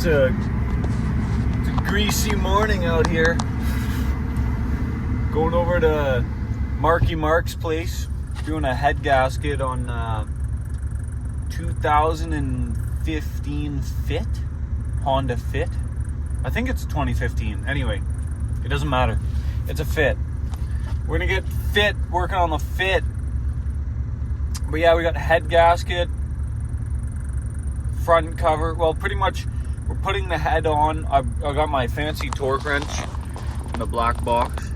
It's a greasy morning out here. Going over to Marc's place, doing a head gasket on 2015 Fit, Honda Fit. I think it's 2015. Anyway, it doesn't matter. It's a Fit. We're gonna get Fit, working on the Fit. But yeah, we got head gasket, front cover. Well, pretty much we're putting the head on. I got my fancy torque wrench in the black box.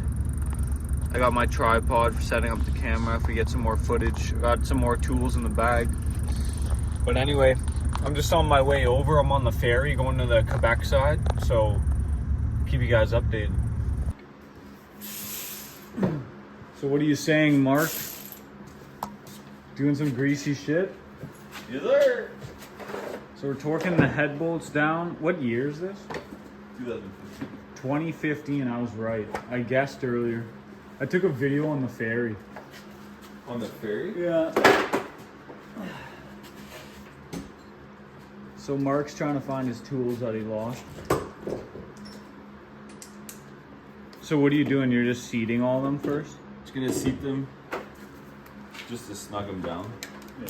I got my tripod for setting up the camera if we get some more footage. I got some more tools in the bag. But anyway, I'm just on my way over. I'm on the ferry going to the Quebec side, so keep you guys updated. So what are you saying, Marc? Doing some greasy shit? Yes, sir. So we're torquing the head bolts down. What year is this? 2015. 2015, I was right. I guessed earlier. I took a video on the ferry. On the ferry? Yeah. So Marc's trying to find his tools that he lost. So what are you doing? You're just seating all of them first? Just gonna seat them just to snug them down. Yeah.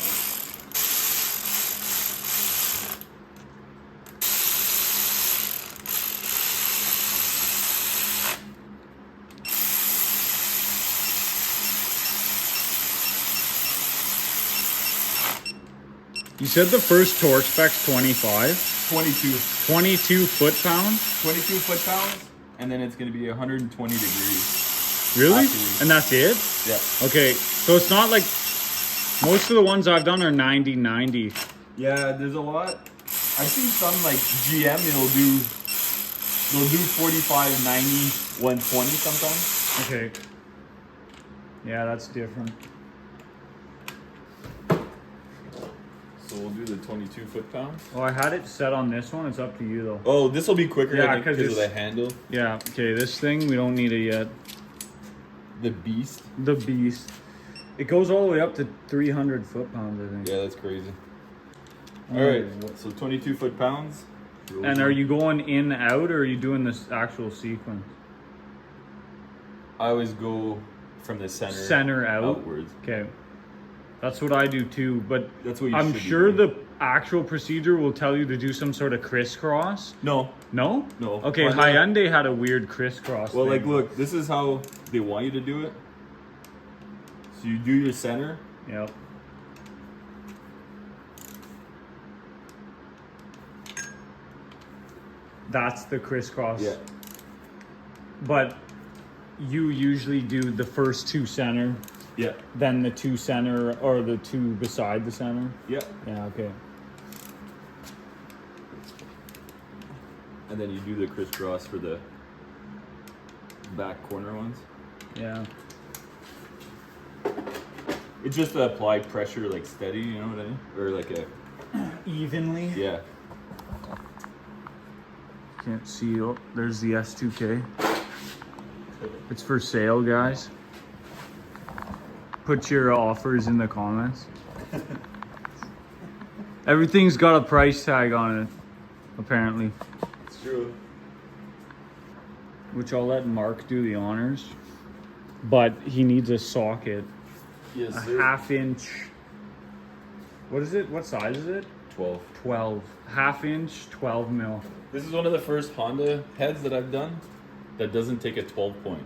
You said the first torque spec's 25? 22. 22 foot-pounds? 22 foot-pounds, and then it's gonna be 120 degrees. Really? After. And that's it? Yeah. Okay, so it's not like, most of the ones I've done are 90-90. Yeah, there's a lot. I've seen some like GM, they'll do 45, 90, 120 sometimes. Okay. Yeah, that's different. So we'll do the 22 foot-pounds. Oh, I had it set on this one. It's up to you, though. Oh, this will be quicker, Yeah, I think, because of the handle. Yeah, okay, this thing, we don't need it yet. The beast. The beast. It goes all the way up to 300 foot-pounds, I think. Yeah, that's crazy. All right, so 22 foot-pounds. And are you going in, out, or are you doing this actual sequence? I always go from the Center out? outwards. Okay. That's what I do too, but That's what you I'm should be sure doing. the actual procedure will tell you to do some sort of crisscross. No. No? No. Okay, Well, Hyundai had a weird crisscross Well, thing. like, look, this is how they want you to do it. So you do your center. Yep. That's the crisscross. Yeah. But you usually do the first two center, Yeah. then the two center, or the two beside the center. Yeah. Yeah, okay. And then you do the crisscross for the back corner ones. Yeah. It's just to apply pressure like steady, you know what I mean? Or like a, Evenly. yeah. Can't see. Oh, there's the S2K. It's for sale, guys. Put your offers in the comments. Everything's got a price tag on it, apparently. It's true. Which I'll let Marc do the honors. But he needs a socket. Yes, A sir. 1/2 inch. What is it? What size is it? 12. 12. 1/2 inch, 12 mil. This is one of the first Honda heads that I've done that doesn't take a 12 point.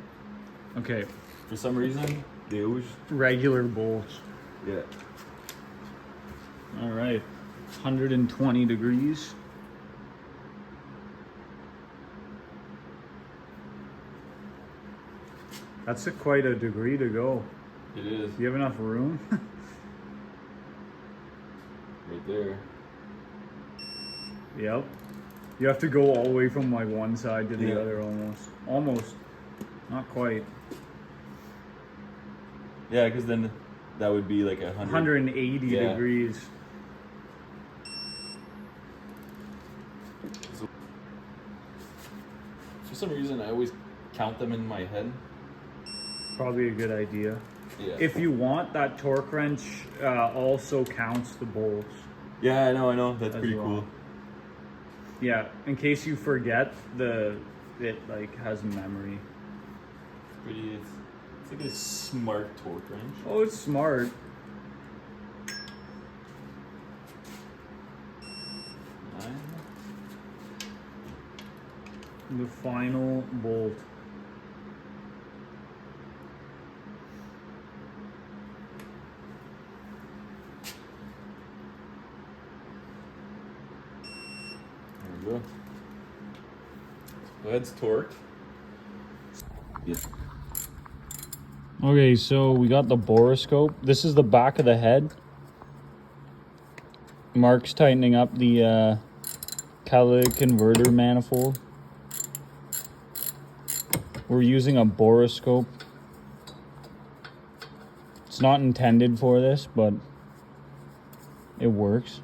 Okay. For some reason, they always, Regular bolts. yeah. All right. 120 degrees. That's quite a degree to go. It is. Do you have enough room? Right there. Yep. You have to go all the way from like one side to the Yeah. other almost. Almost. Not quite. Yeah, because then that would be like 180 Yeah. degrees. So, for some reason, I always count them in my head. Probably a good idea. Yeah. If you want, that torque wrench also counts the bolts. Yeah, I know. That's As pretty well. cool. Yeah, in case you forget, it like has memory. Pretty. It's like a smart torque wrench. Oh, it's smart. The final bolt. There we go. So head's torqued. Yeah. Okay, so we got the borescope. This is the back of the head. Marc's tightening up the catalytic converter manifold. We're using a borescope. It's not intended for this, but it works.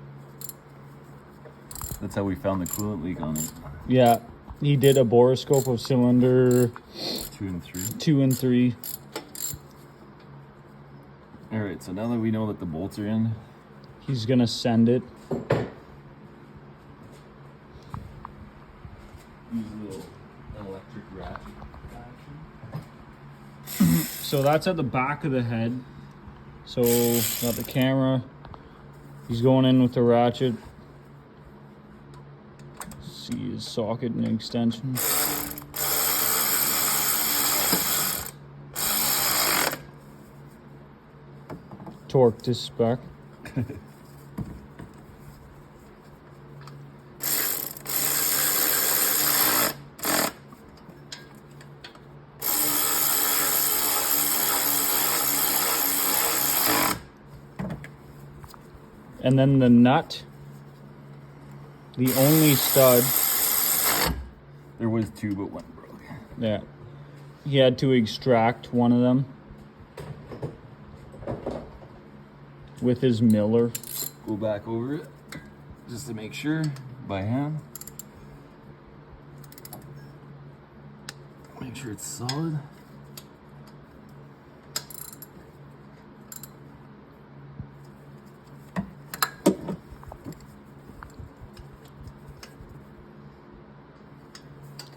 That's how we found the coolant leak on it. Yeah, he did a borescope of cylinder 2 and 3. 2 and 3. All right, so now that we know that the bolts are in, He's gonna send it. use a little electric ratchet action. So that's at the back of the head. So got the camera. He's going in with the ratchet. See his socket and extension. Torque to spec. And then the nut, the only stud. There was 2, but 1 broke. Yeah, he had to extract one of them with his miller. Go back over it just to make sure by hand. Make sure it's solid.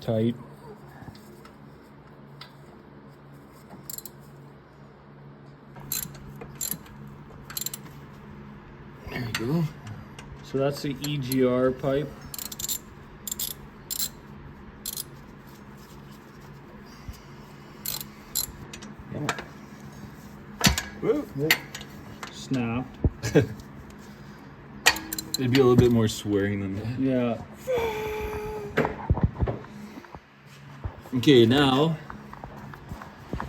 Tight. There you go. So that's the EGR pipe. Woo. Snapped. It'd be a little bit more swearing than that. Yeah. Okay, now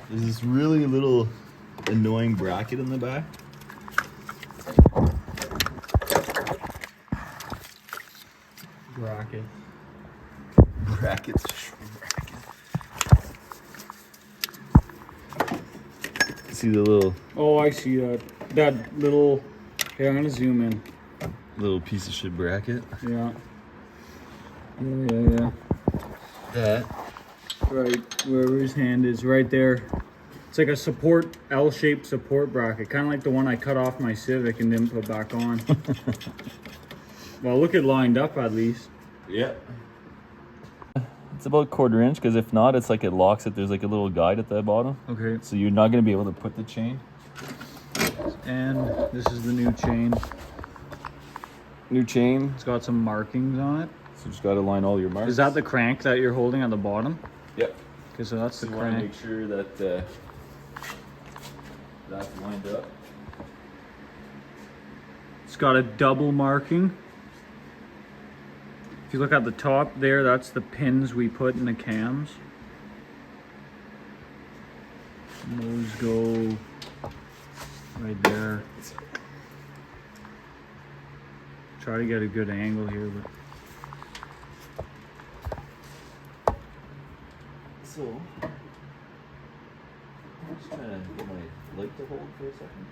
there's this really little annoying bracket in the back. Bracket. Brackets. See the little Oh, I see that. That little. Here, I'm gonna zoom in. piece of shit bracket. Yeah. Yeah. That. Right, wherever his hand is, right there. It's like a support, L-shaped support bracket, kind of like the one I cut off my Civic and didn't put back on. Well, look, it lined up at least. Yeah. It's about 1/4 inch, because if not, it's like it locks it. There's like a little guide at the bottom. Okay. So you're not going to be able to put the chain. And this is the new chain. New chain. It's got some markings on it. So just got to line all your marks. Is that the crank that you're holding at the bottom? Yep. Okay, so that's So the you want to crank. make sure that that's lined up. It's got a double marking. If you look at the top there, that's the pins we put in the cams. And those go right there. Try to get a good angle here, but So, I'm just trying to get my light to hold for a second.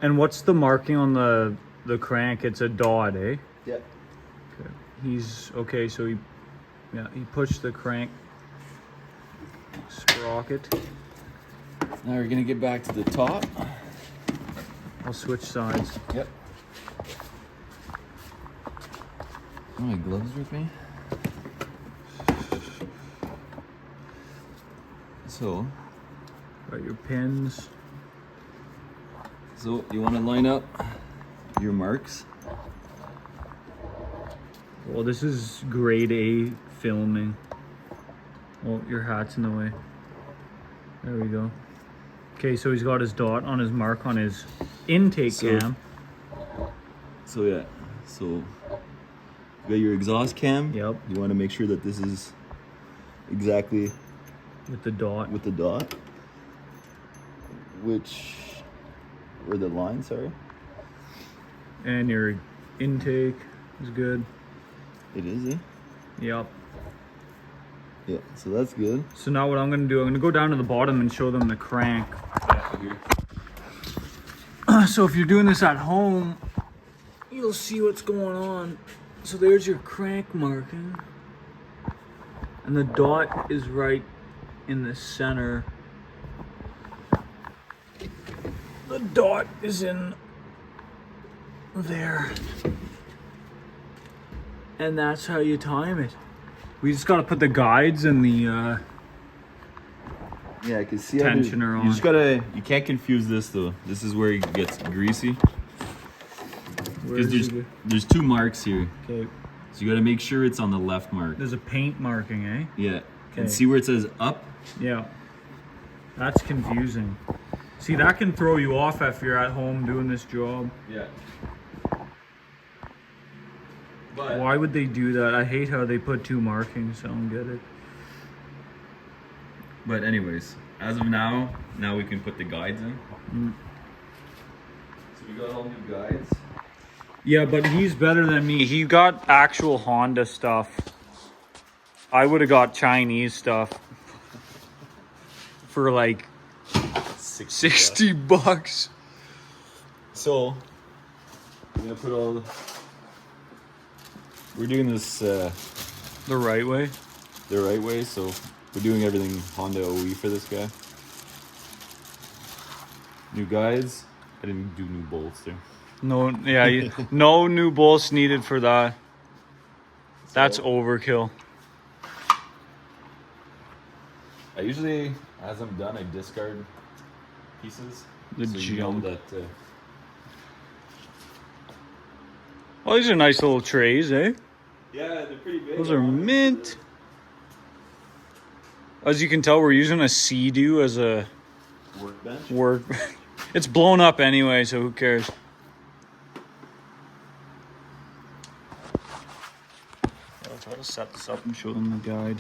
and what's the marking on the crank? It's a dot, eh? Yeah. Okay. He's okay, so he pushed the crank sprocket. Now we're gonna get back to the top. I'll switch sides. Yep. Oh, my gloves with me. So, Got your pins. so you want to line up your marks? Well, this is grade A filming. Well, your hat's in the way. There we go. Okay, so he's got his dot on his mark on his intake cam. So yeah, so you got your exhaust cam. Yep. You want to make sure that this is exactly With the dot. with the dot. Where the line, sorry. And your intake is good. It is, eh? Yep. Yeah, so that's good. So now what I'm gonna do, I'm gonna go down to the bottom and show them the crank. So if you're doing this at home, you'll see what's going on. So there's your crank marking. And the dot is right in the center. The dot is in there. And that's how you time it. We just gotta put the guides and the Yeah, I can see tensioner on. You just gotta, you can't confuse this though. This is where it gets greasy. Because there's two marks here. Okay. So you gotta make sure it's on the left mark. There's a paint marking, eh? Yeah. Okay. And see where it says up? Yeah. That's confusing. See, that can throw you off if you're at home doing this job. Yeah. But Why would they do that? I hate how they put two markings. I don't get it. But anyways, as of now we can put the guides in. So we got all new guides. Yeah, but he's better than me. He got actual Honda stuff. I would have got Chinese stuff for like 60 bucks. So we're gonna put all we're doing this The right way. the right way, so we're doing everything Honda OE for this guy. New guides. I didn't do new bolts there. No, yeah, no new bolts needed for that. That's overkill. I usually, as I'm done, I discard pieces. The so you know junk. that. Well, these are nice little trays, eh? Yeah, they're pretty big. Those are mint. As you can tell, we're using a Sea-Doo as a Workbench. work. It's blown up anyway, so who cares? I'll try to set this up and show them the guide.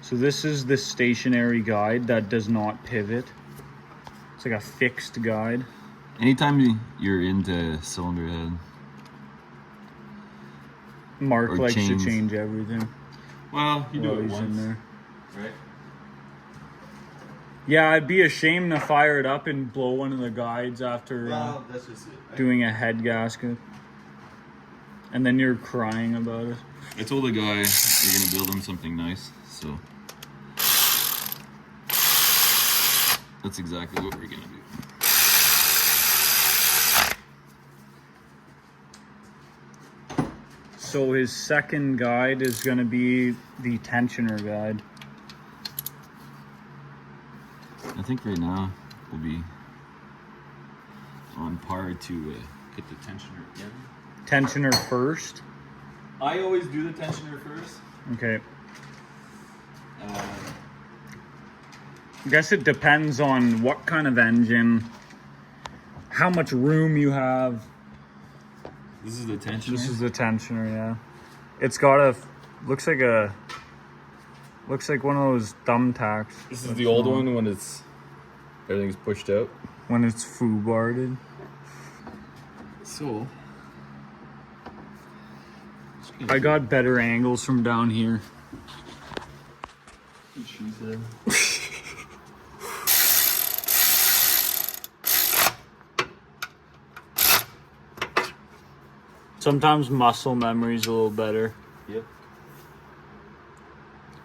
So this is the stationary guide that does not pivot. It's like a fixed guide. Anytime you're into cylinder head, Marc Or likes chains. to change everything. well, you do while it he's once, in there. right? Yeah, I'd be ashamed to fire it up and blow one of the guides after That's just it. Right? doing a head gasket. And then you're crying about it. I told the guy we're gonna build him something nice, so that's exactly what we're gonna do. So his second guide is going to be the tensioner guide. I think right now we'll be on par to get the tensioner in. Tensioner first. I always do the tensioner first. Okay. I guess it depends on what kind of engine, how much room you have. This is the tensioner. This is the tensioner, yeah. It's got a, looks like one of those thumbtacks. This is the old one when everything's pushed out. When it's foo-barded. So I got better angles from down here. she said. Sometimes muscle memory's a little better. Yep.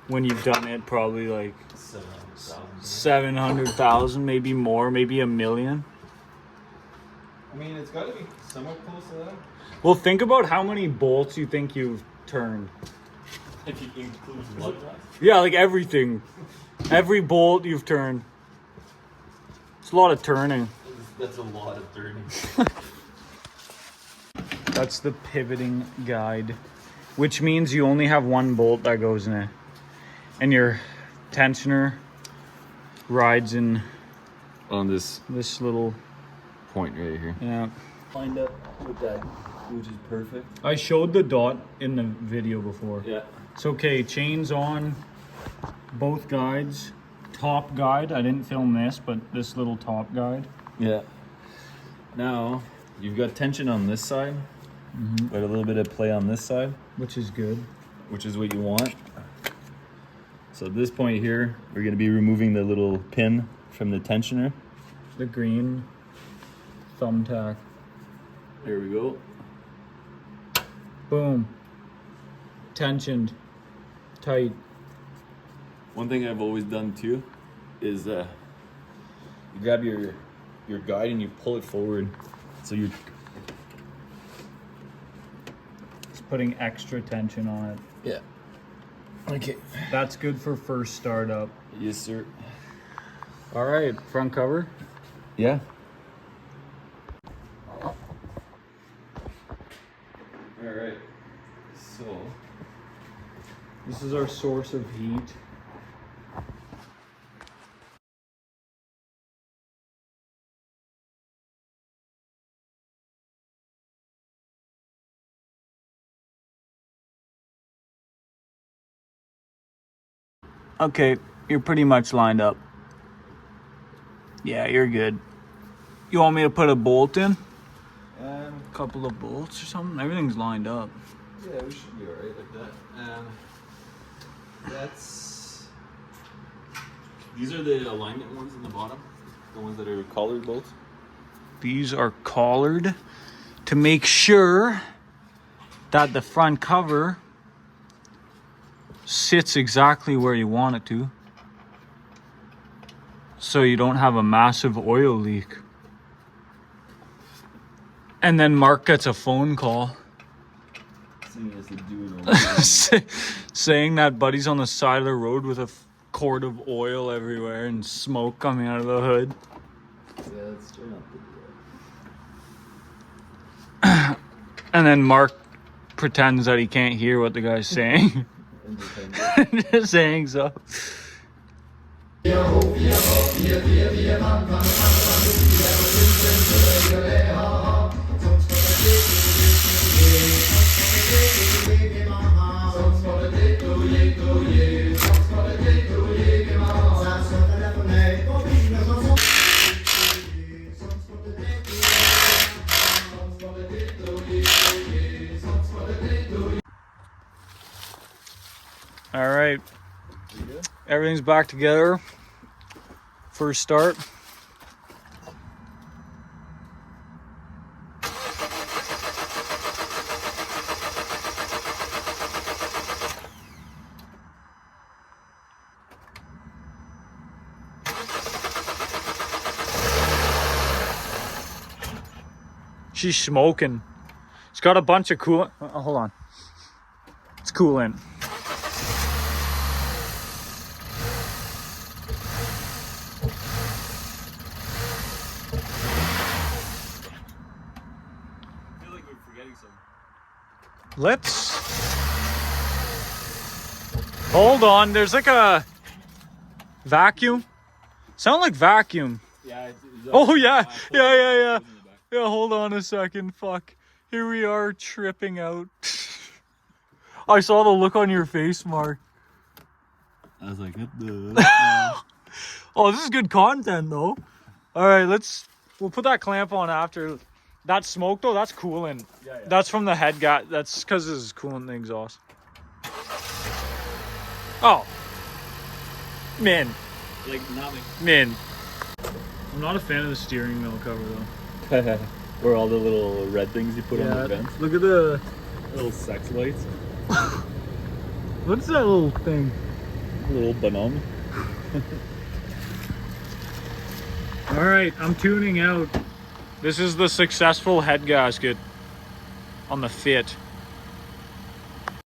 When you've done it probably like 700,000. 700,000, maybe more, maybe 1 million. mean, it's got to be somewhat close to that. Well, think about how many bolts you think you've turned. If you include blood lines. Yeah, like everything. Every bolt you've turned. It's a lot of turning. That's a lot of turning. That's the pivoting guide, which means you only have one bolt that goes in it. And your tensioner rides in On this this little, point right here. yeah. Lined up with that, which is perfect. I showed the dot in the video before. Yeah. It's okay, chains on both guides. Top guide, I didn't film this, but this little top guide. Yeah. Now, you've got tension on this side, but a little bit of play on this side, Which is good. which is what you want. So at this point here, we're going to be removing the little pin from the tensioner. The green thumbtack. There we go. Boom. Tensioned. Tight. One thing I've always done too is you grab your guide and you pull it forward. So you Just putting extra tension on it. yeah. Okay. That's good for first startup. Yes, sir. All right, front cover. Yeah. All right. So This is our source of heat. Okay, you're pretty much lined up. Yeah, you're good. You want me to put a bolt in? Couple of bolts or something? Everything's lined up. yeah, we should be all right like that. That's. These are the alignment ones in the bottom, the ones that are collared bolts. These are collared to make sure that the front cover sits exactly where you want it to, so you don't have a massive oil leak. And then Mark gets a phone call saying that buddy's on the side of the road with a quart of oil everywhere and smoke coming out of the hood. Yeah, let's turn up the And then Mark pretends that he can't hear what the guy's saying. Just saying so. All right, everything's back together. First start. She's smoking. It's got a bunch of coolant. Hold on. It's coolant. I feel like we're forgetting something. Let's hold on. There's like a vacuum. Sound like vacuum. Yeah. Oh yeah. Yeah. Yeah, hold on a second. Fuck. Here we are tripping out. I saw the look on your face, Mark. I was like, what the? Oh, this is good content though. All right, we'll put that clamp on after. That smoke though, that's coolant. Yeah. That's from the head guy. That's because this is coolant in the exhaust. Oh. Man. Like nothing. Man. I'm not a fan of the steering wheel cover though. Or all the little red things you put on the vents. Look at the Little sex lights. what's that little thing? Little banana. All right, I'm tuning out. This is the successful head gasket on the Fit.